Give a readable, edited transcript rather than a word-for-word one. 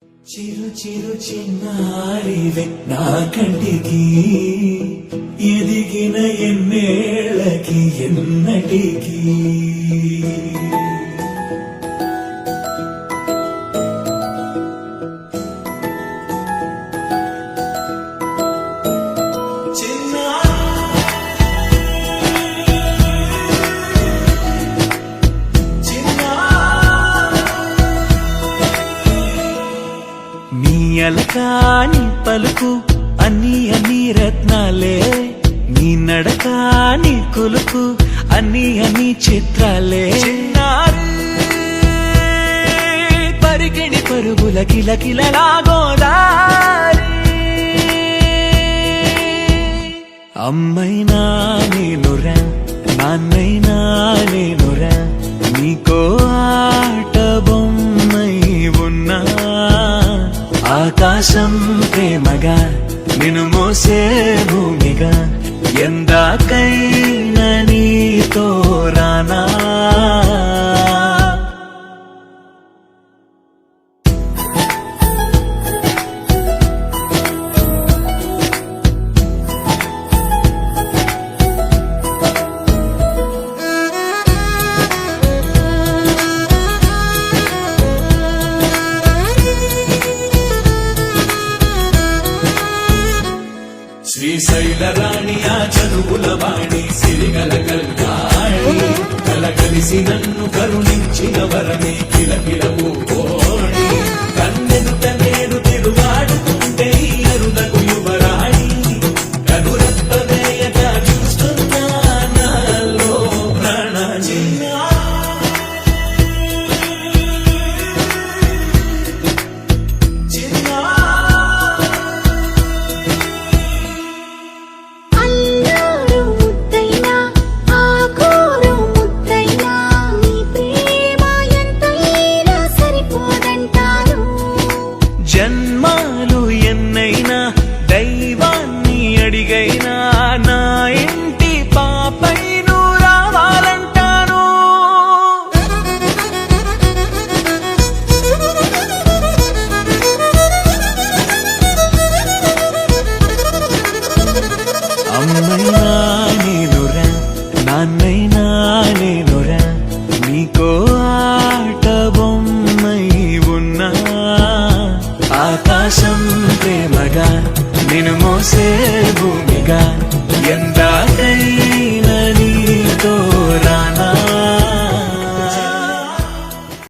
చిరు చిరు చిన్నారివే నా కంటికి ఎదిగిన ఎన్నేళ్ళకి ఎన్నటికి అలకాని పలుకు అన్ని అన్ని రత్నాలే నీ నడకాని కులుకు అన్ని అన్ని చిత్రాలే పరిగిణి పరుగుల కిలకిలలాగోదారి అమ్మైనా నేనురా నాన్నైనా నేనురా నీకో ఆట బొమ్మై ఉన్నా ఆకాశం ప్రేమగా నిన్ను మోసే భూమిగా ఎందాకైనా నీతో రానా శ్రీశైలరాణి ఆ చదువుల వాణి సిరిగల కల్యాణి కలగలిసి నన్ను కరుణించిన వరమే కిలకిలవు